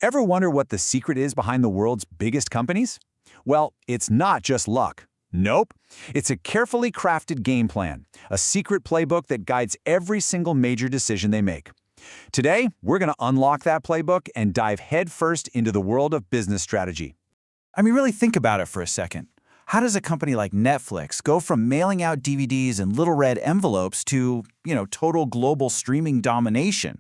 Ever wonder what the secret is behind the world's biggest companies? Well, it's not just luck. Nope. It's a carefully crafted game plan, a secret playbook that guides every single major decision they make. Today, we're going to unlock that playbook and dive headfirst into the world of business strategy. I mean, really think about it for a second. How does a company like Netflix go from mailing out DVDs in little red envelopes to, total global streaming domination?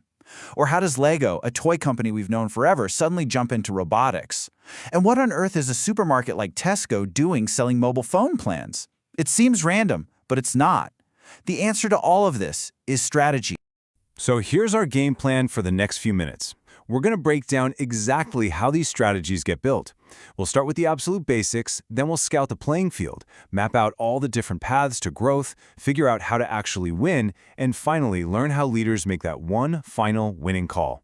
Or how does Lego, a toy company we've known forever, suddenly jump into robotics? And what on earth is a supermarket like Tesco doing selling mobile phone plans? It seems random, but it's not. The answer to all of this is strategy. So here's our game plan for the next few minutes. We're going to break down exactly how these strategies get built. We'll start with the absolute basics, then we'll scout the playing field, map out all the different paths to growth, figure out how to actually win, and finally learn how leaders make that one final winning call.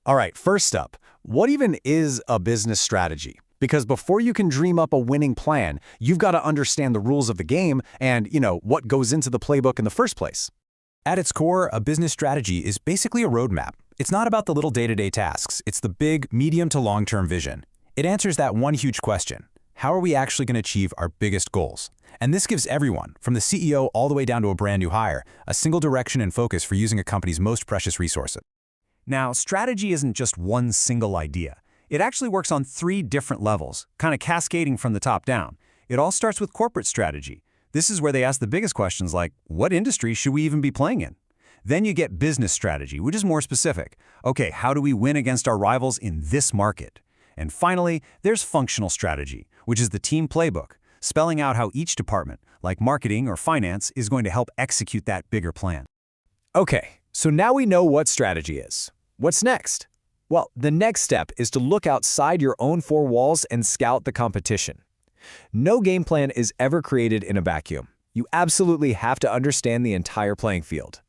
All right, first up, what even is a business strategy? Because before you can dream up a winning plan, you've got to understand the rules of the game and, what goes into the playbook in the first place. At its core, a business strategy is basically a roadmap. It's not about the little day-to-day tasks. It's the big, medium to long-term vision. It answers that one huge question: how are we actually going to achieve our biggest goals? And this gives everyone, from the CEO all the way down to a brand new hire, a single direction and focus for using a company's most precious resources. Now, strategy isn't just one single idea. It actually works on 3 different levels, kind of cascading from the top down. It all starts with corporate strategy. This is where they ask the biggest questions like, what industry should we even be playing in? Then you get business strategy, which is more specific. Okay, how do we win against our rivals in this market? And finally, there's functional strategy, which is the team playbook, spelling out how each department, like marketing or finance, is going to help execute that bigger plan. Okay, so now we know what strategy is. What's next? Well, the next step is to look outside your own 4 walls and scout the competition. No game plan is ever created in a vacuum. You absolutely have to understand the entire playing field.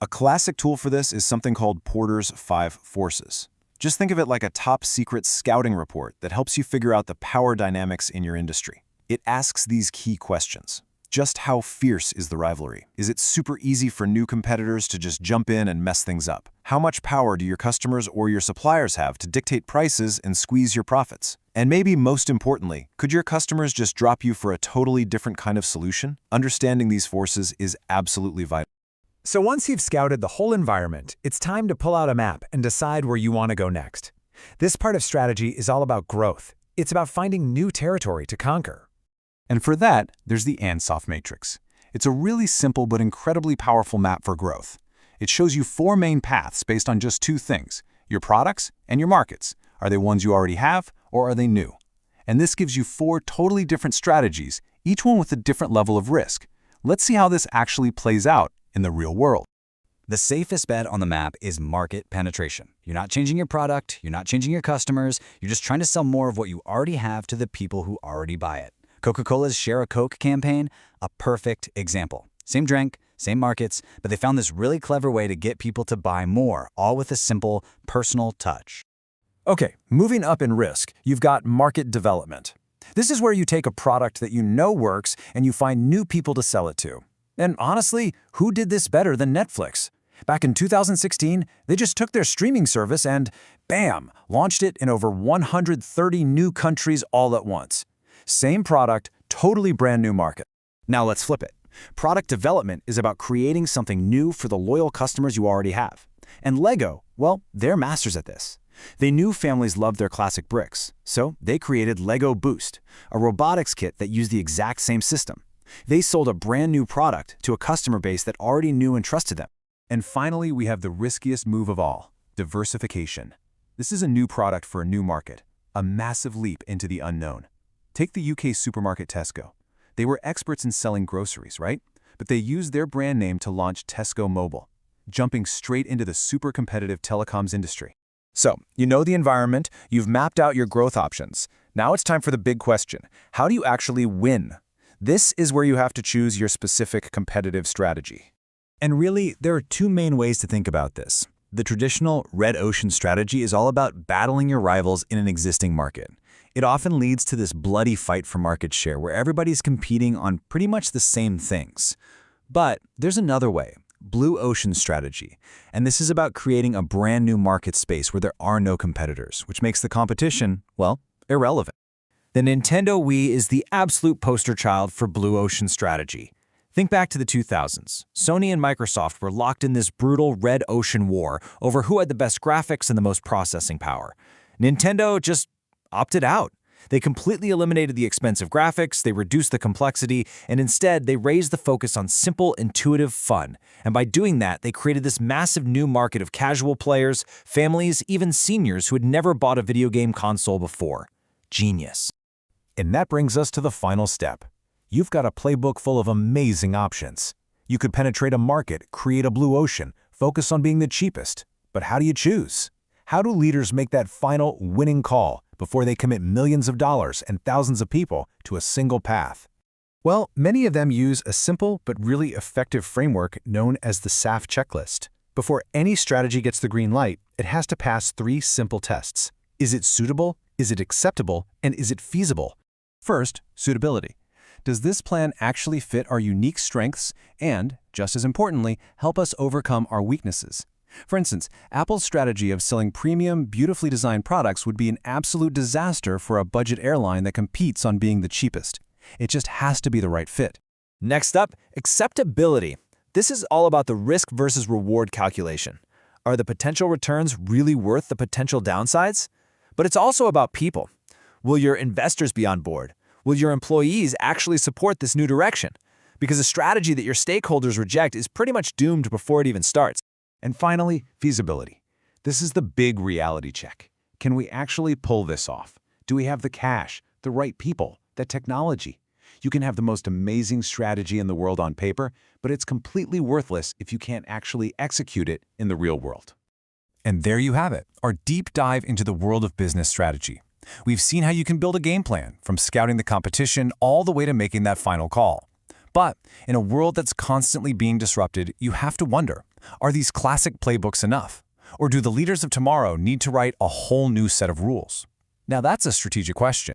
A classic tool for this is something called Porter's 5 Forces. Just think of it like a top-secret scouting report that helps you figure out the power dynamics in your industry. It asks these key questions. Just how fierce is the rivalry? Is it super easy for new competitors to just jump in and mess things up? How much power do your customers or your suppliers have to dictate prices and squeeze your profits? And maybe most importantly, could your customers just drop you for a totally different kind of solution? Understanding these forces is absolutely vital. So once you've scouted the whole environment, it's time to pull out a map and decide where you want to go next. This part of strategy is all about growth. It's about finding new territory to conquer. And for that, there's the Ansoff Matrix. It's a really simple but incredibly powerful map for growth. It shows you 4 main paths based on just 2 things: your products and your markets. Are they ones you already have, or are they new? And this gives you 4 totally different strategies, each one with a different level of risk. Let's see how this actually plays out in the real world. The safest bet on the map is market penetration. You're not changing your product, you're not changing your customers, you're just trying to sell more of what you already have to the people who already buy it. Coca-Cola's Share a Coke campaign, a perfect example. Same drink, same markets, but they found this really clever way to get people to buy more, all with a simple, personal touch. Okay, moving up in risk, you've got market development. This is where you take a product that you know works and you find new people to sell it to. And honestly, who did this better than Netflix? Back in 2016, they just took their streaming service and, bam, launched it in over 130 new countries all at once. Same product, totally brand new market. Now let's flip it. Product development is about creating something new for the loyal customers you already have. And Lego, well, they're masters at this. They knew families loved their classic bricks, so they created Lego Boost, a robotics kit that used the exact same system. They sold a brand new product to a customer base that already knew and trusted them. And finally, we have the riskiest move of all: diversification. This is a new product for a new market, a massive leap into the unknown. Take the UK supermarket Tesco. They were experts in selling groceries, right? But they used their brand name to launch Tesco Mobile, jumping straight into the super competitive telecoms industry. So, you know the environment, you've mapped out your growth options. Now it's time for the big question. How do you actually win? This is where you have to choose your specific competitive strategy. And really, there are 2 main ways to think about this. The traditional red ocean strategy is all about battling your rivals in an existing market. It often leads to this bloody fight for market share where everybody's competing on pretty much the same things. But there's another way, blue ocean strategy, and this is about creating a brand new market space where there are no competitors, which makes the competition, well, irrelevant. The Nintendo Wii is the absolute poster child for blue ocean strategy. Think back to the 2000s. Sony and Microsoft were locked in this brutal red ocean war over who had the best graphics and the most processing power. Nintendo just opted out. They completely eliminated the expensive graphics, they reduced the complexity, and instead they raised the focus on simple, intuitive fun. And by doing that, they created this massive new market of casual players, families, even seniors who had never bought a video game console before. Genius. And that brings us to the final step. You've got a playbook full of amazing options. You could penetrate a market, create a blue ocean, focus on being the cheapest. But how do you choose? How do leaders make that final winning call before they commit millions of dollars and thousands of people to a single path? Well, many of them use a simple but really effective framework known as the SAF checklist. Before any strategy gets the green light, it has to pass 3 simple tests. Is it suitable? Is it acceptable? And is it feasible? First, suitability. Does this plan actually fit our unique strengths and, just as importantly, help us overcome our weaknesses? For instance, Apple's strategy of selling premium, beautifully designed products would be an absolute disaster for a budget airline that competes on being the cheapest. It just has to be the right fit. Next up, acceptability. This is all about the risk versus reward calculation. Are the potential returns really worth the potential downsides? But it's also about people. Will your investors be on board? Will your employees actually support this new direction? Because a strategy that your stakeholders reject is pretty much doomed before it even starts. And finally, feasibility. This is the big reality check. Can we actually pull this off? Do we have the cash, the right people, the technology? You can have the most amazing strategy in the world on paper, but it's completely worthless if you can't actually execute it in the real world. And there you have it, our deep dive into the world of business strategy. We've seen how you can build a game plan, from scouting the competition all the way to making that final call. But in a world that's constantly being disrupted, you have to wonder, are these classic playbooks enough? Or do the leaders of tomorrow need to write a whole new set of rules? Now that's a strategic question.